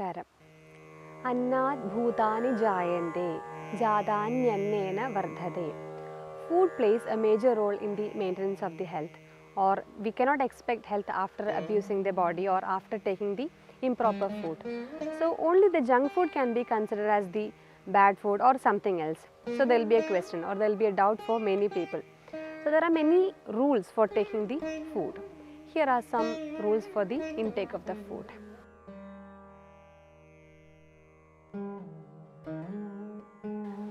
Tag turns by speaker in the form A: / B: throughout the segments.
A: Namaskaram. Annat bhutani jayante, jadanyannena vardhate. Food plays a major role in the maintenance of the health, or we cannot expect health after abusing the body or after taking the improper food. So only the junk food can be considered as the bad food or something else. So there will be a question or there will be a doubt for many people. So there are many rules for taking the food. Here are some rules for the intake of the food.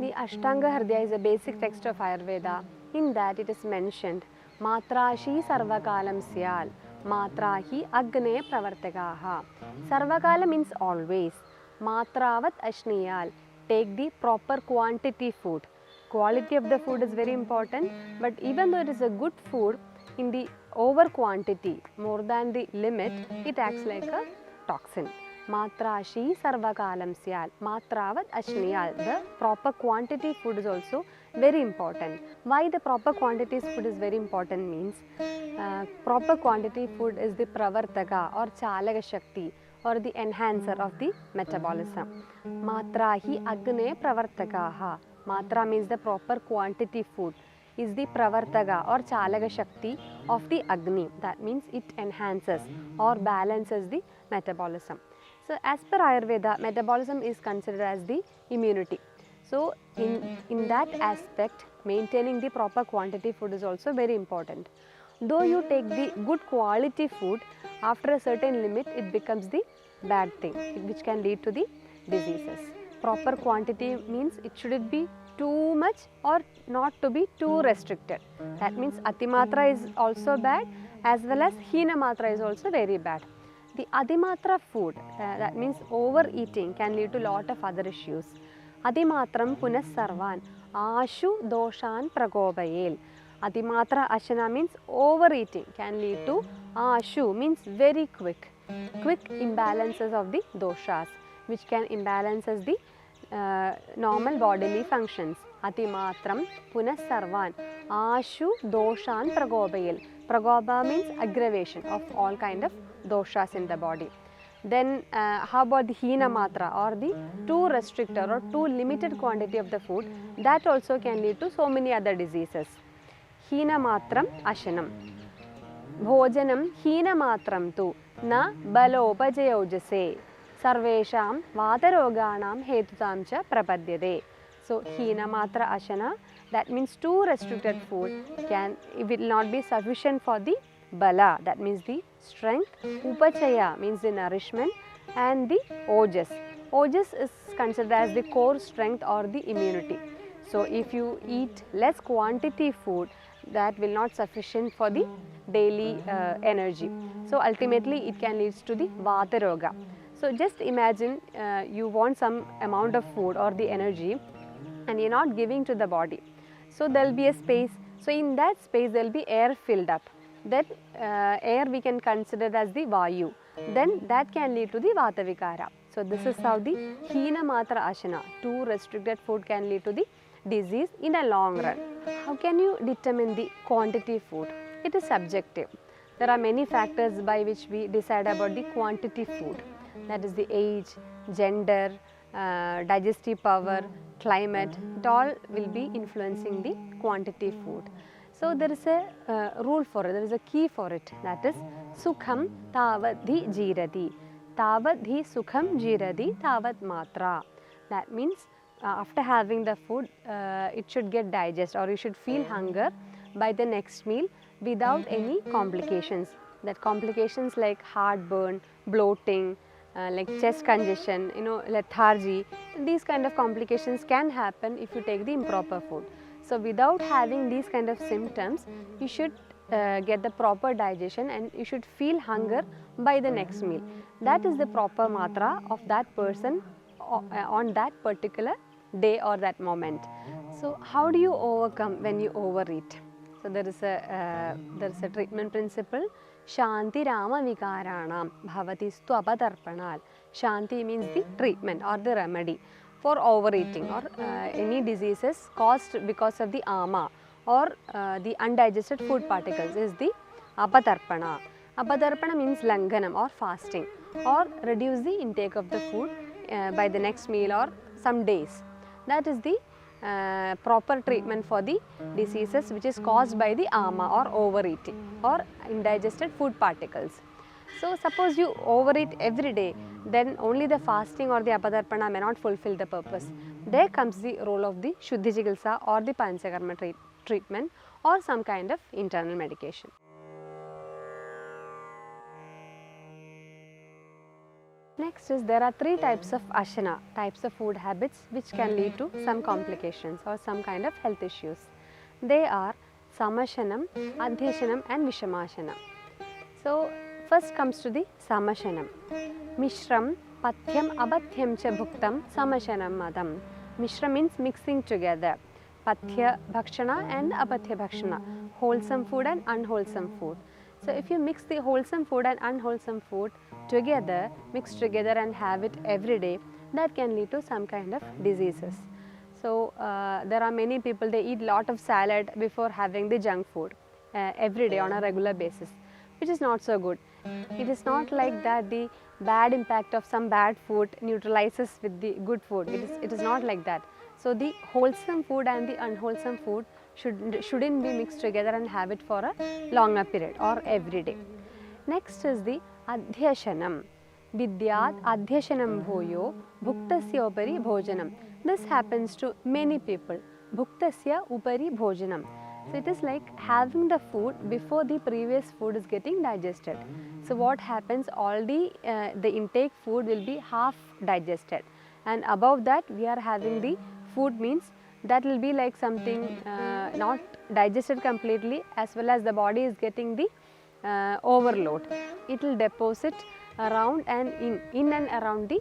A: The Ashtanga Hridaya is a basic text of Ayurveda. In that it is mentioned, Matrashi Sarvakalam Syal, Matrahi Agne Pravartakaha. Sarvakala means always. Matravat Ashniyal, take the proper quantity food. Quality of the food is very important, but even though it is a good food, in the over quantity, more than the limit, it acts like a toxin. Matrashi sarvakalam syal, matravat ashniyal. The proper quantity food is also very important. Why the proper quantity food is very important means, proper quantity food is the pravartaka or chalaka shakti or the enhancer of the metabolism. Matrahi agne pravartakaha. Matra means the proper quantity food is the pravartaka or chalaka shakti of the agni. That means it enhances or balances the metabolism. So as per Ayurveda, metabolism is considered as the immunity. So in that aspect, maintaining the proper quantity food is also very important. Though you take the good quality food, after a certain limit it becomes the bad thing, which can lead to the diseases. Proper quantity means it shouldn't be too much or not to be too restricted. That means atimatra is also bad, as well as hina matra is also very bad. The adimatra food, that means overeating, can lead to a lot of other issues. Adimatram punas sarvan, ashu doshan pragobayel. Adimatra ashana means overeating can lead to ashu means very quick imbalances of the doshas, which can imbalances the normal bodily functions. Atimatram punas sarvan, ashu doshan pragobayel. Pragoba means aggravation of all kind of doshas in the body. Then how about the hina matra or the too restricted or too limited quantity of the food? That also can lead to so many other diseases. Hina matram ashanam. Bhojanam hina matram tu na balopajayojase. Sarvesham vataroganam hetutam cha prapadyade. So hina matra ashana, that means too restricted food will not be sufficient for the bala, that means the strength. Upachaya means the nourishment, and the ojas. Ojas is considered as the core strength or the immunity. So if you eat less quantity food, that will not sufficient for the daily energy. So ultimately it can lead to the vata roga. So just imagine you want some amount of food or the energy and you're not giving to the body. So there will be a space. So in that space there will be air filled up. That air we can consider as the vayu. Then that can lead to the vata vikara. So this is how the hina matra ashana, too restricted food, can lead to the disease in a long run. How can you determine the quantity food? It is subjective. There are many factors by which we decide about the quantity food. That is the age, gender, digestive power, climate. It all will be influencing the quantity food. So there is a rule for it, there is a key for it, that is sukham tavadhi jirati. Tavadhi sukham jirati tavad matra. That means after having the food, it should get digest, or you should feel hunger by the next meal without any complications. That complications like heartburn, bloating, like chest congestion, lethargy, these kind of complications can happen if you take the improper food. So without having these kind of symptoms, you should get the proper digestion and you should feel hunger by the next meal. That is the proper matra of that person on that particular day or that moment. So how do you overcome when you overeat? So there is a treatment principle. Shanti Rama Vikaranam Bhavati Stu Apatarpanal. Shanti means the treatment or the remedy for overeating or any diseases caused because of the ama or the undigested food particles is the apatarpana. Apatarpana means langanam or fasting. or reduce the intake of the food by the next meal or some days. That is the proper treatment for the diseases which is caused by the ama or overeating or indigested food particles. So suppose you overeat every day, then only the fasting or the apadarpana may not fulfill the purpose. There comes the role of the Shuddhi Chikitsa or the Panchakarma treatment or some kind of internal medication. Next is there are three types of ashana, types of food habits which can lead to some complications or some kind of health issues. They are Samashanam, Adhyashanam and Vishamashanam. So first comes to the Samashanam. Mishram, Pathyam, Abadhyam cha bhuktam, Samashanam madam. Mishra means mixing together. Pathya bhakshana and Apathya bhakshana, wholesome food and unwholesome food. So if you mix the wholesome food and unwholesome food together, mix together and have it every day, that can lead to some kind of diseases. So there are many people, they eat lot of salad before having the junk food every day on a regular basis, which is not so good. It is not like that the bad impact of some bad food neutralizes with the good food. It is not like that. So the wholesome food and the unwholesome food shouldn't be mixed together and have it for a longer period or every day. Next is the Adhyashanam. Vidyat Adhyashanam bhuyo bhuktasya upari bhojanam. This happens to many people. Bhuktasya upari bhojanam. So it is like having the food before the previous food is getting digested. So what happens, already the intake food will be half digested, and above that we are having the food, means that will be like something not digested completely, as well as the body is getting the overload. It will deposit around and in and around the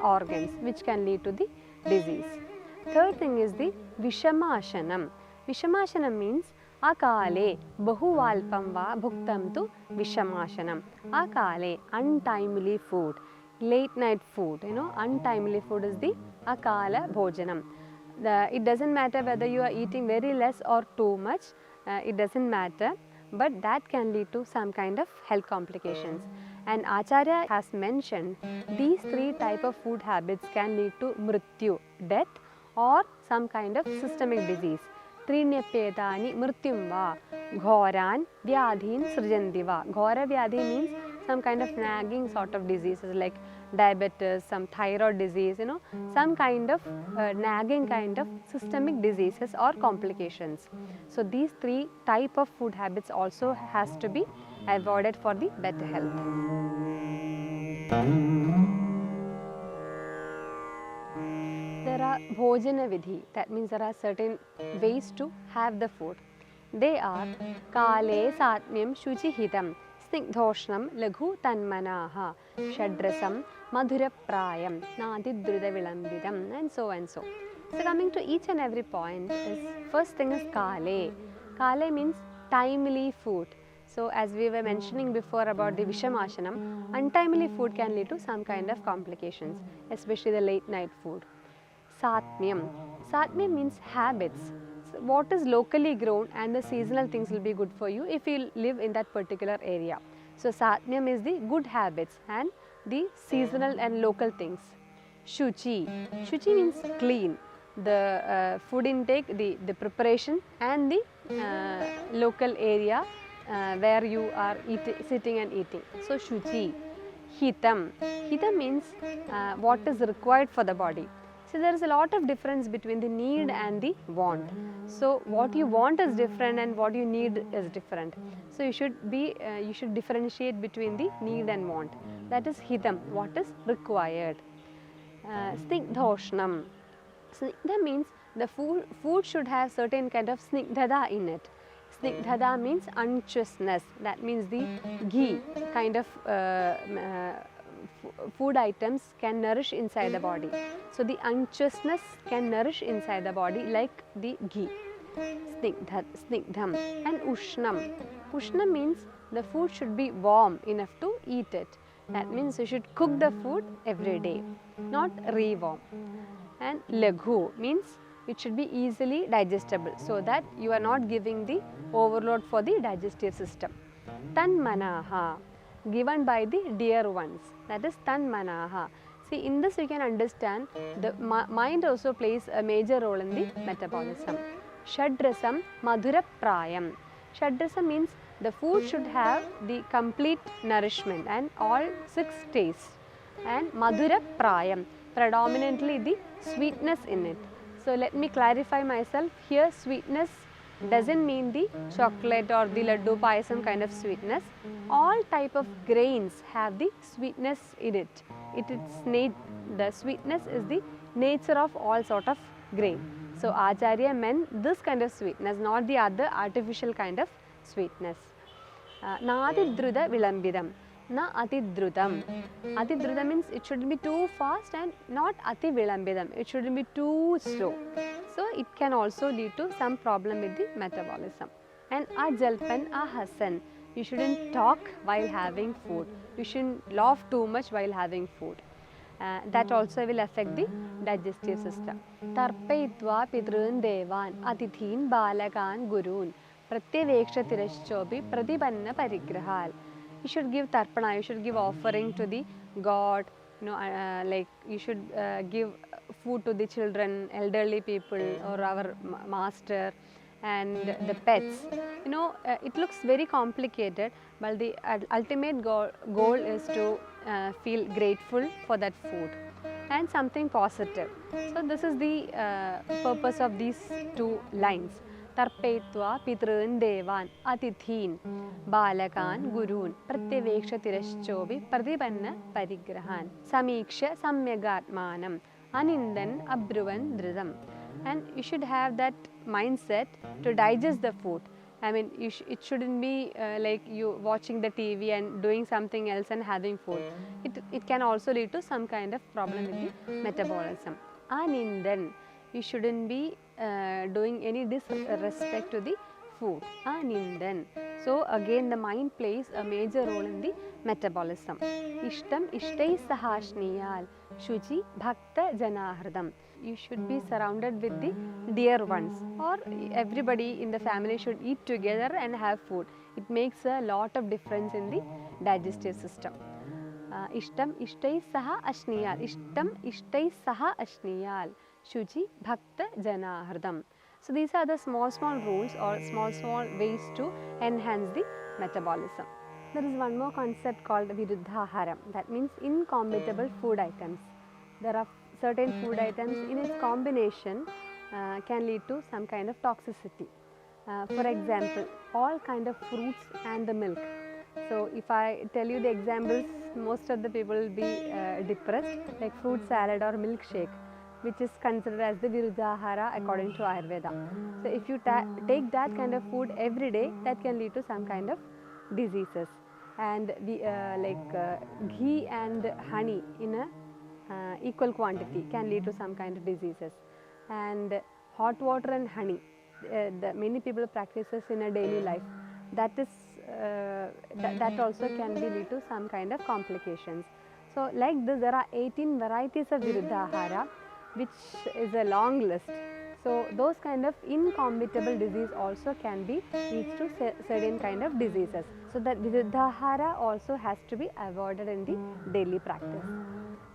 A: organs, which can lead to the disease. Third thing is the Vishamashanam. Vishamashanam means Akale Bahuvalpam va bhuktam tu Vishamashanam. Akale, untimely food, late night food, untimely food is the Akala Bhojanam. It doesn't matter whether you are eating very less or too much, it doesn't matter, but that can lead to some kind of health complications. And Acharya has mentioned these three type of food habits can lead to mrityu, death, or some kind of systemic disease. Trinyapetani mrityum va ghoran vyadhin srijanti va. Ghora vyadhi means some kind of nagging sort of diseases like diabetes, some thyroid disease, some kind of nagging kind of systemic diseases or complications. So these three type of food habits also has to be avoided for the better health. There are Bhojana Vidhi, that means there are certain ways to have the food. They are Kale Satmyam Shuchihitam, Snigdhoshnam Laghu Tanmanaha, Shadrasam Madhuraprayam, Nadidruda Vilambidam, and so and so. So coming to each and every point, is first thing is Kale. Kale means timely food. So as we were mentioning before about the Vishamashanam, untimely food can lead to some kind of complications, especially the late night food. Satmyam. Satmyam means habits. So what is locally grown and the seasonal things will be good for you if you live in that particular area. So Satmyam is the good habits and the seasonal and local things. Shuchi. Shuchi means clean. The food intake, the preparation and the local area where you are sitting and eating. So Shuchi. Hitam. Hitam means what is required for the body. So there is a lot of difference between the need and the want. So what you want is different and what you need is different. So you should differentiate between the need and want. That is hitam, what is required. Snigdhoshnam. Snigdha means the food should have certain kind of snigdhada in it. Snigdhada means unctuousness. That means the ghee kind of food items can nourish inside the body. So the unctuousness can nourish inside the body like the ghee. Snigdham and Ushnam. Ushnam means the food should be warm enough to eat it. That means you should cook the food every day, not re-warm. And Laghu means it should be easily digestible so that you are not giving the overload for the digestive system. Tanmanaha. given by the dear ones, that is Tanmanaha. See, in this we can understand the mind also plays a major role in the metabolism. Shadrasam Madhura Prayam. Shadrasam means the food should have the complete nourishment and all 6 tastes. And Madhura Prayam, predominantly the sweetness in it. So let me clarify myself here. Sweetness doesn't mean the chocolate or the laddu payasam kind of sweetness. All type of grains have the sweetness in it. The sweetness is the nature of all sort of grain. So Acharya meant this kind of sweetness, not the other artificial kind of sweetness. Nadidruda vilambidam. Na atidrutam. Atidrutam means it shouldn't be too fast and not ati vilambidam. It shouldn't be too slow. So it can also lead to some problem with the metabolism. And ajalpan, ahasan. You shouldn't talk while having food. You shouldn't laugh too much while having food. That also will affect the digestive system. Tarpayitva pitrun devan atithin balakan gurun pratyaveksha tiraschobi pratipanna parigrahal. You should give tarpana, you should give offering to the God, like you should give food to the children, elderly people or our master and the pets. It looks very complicated, but the ultimate goal is to feel grateful for that food and something positive. So this is the purpose of these 2 lines. Tarpetva pitrun devan atithin balakan gurun pratyaveksha tiraschobi pratipanna parigrahan samiksha samyagatmanam anindan abruvan dridam. And you should have that mindset to digest the food. I mean, it shouldn't be like you watching the TV and doing something else and having food. It can also lead to some kind of problem with the metabolism. Anindan, you shouldn't be doing any disrespect to the food. Anindan. So again the mind plays a major role in the metabolism. Ishtam ishtai sahashniyal shuchi bhakta janahridam. You should be surrounded with the dear ones, or everybody in the family should eat together and have food. It makes a lot of difference in the digestive system. Ishtam ishtai saha ashniyal. Ishtam ishtai saha ashniyal shuchi bhakta janahridam. So these are the small rules or small ways to enhance the metabolism. There is one more concept called viruddhaharam, that means incompatible food items. There are certain food items in its combination can lead to some kind of toxicity. For example, all kind of fruits and the milk. So if I tell you the examples, most of the people will be depressed, like fruit salad or milkshake, which is considered as the viruddhahara according to Ayurveda. So if you take that kind of food every day, that can lead to some kind of diseases. And ghee and honey in a equal quantity can lead to some kind of diseases. And hot water and honey, many people practices in a daily life. That also can lead to some kind of complications. So like this, there are 18 varieties of viruddhahara, which is a long list. So those kind of incompatible disease also can be leads to certain kind of diseases. So that viruddhahara also has to be avoided in the daily practice.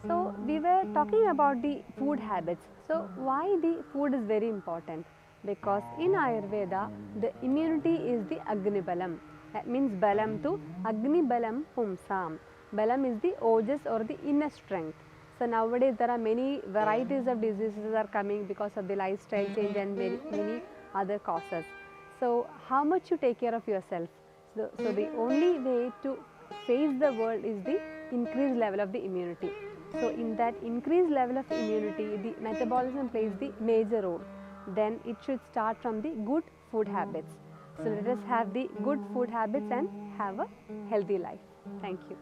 A: So we were talking about the food habits. So why the food is very important? Because in Ayurveda, the immunity is the Agni Balam. That means Balam to Agni Balam Pumsam. Balam is the ojas or the inner strength. So nowadays there are many varieties of diseases are coming because of the lifestyle change and many other causes. So how much you take care of yourself? So the only way to face the world is the increased level of the immunity. So in that increased level of immunity, the metabolism plays the major role. Then it should start from the good food habits. So let us have the good food habits and have a healthy life. Thank you.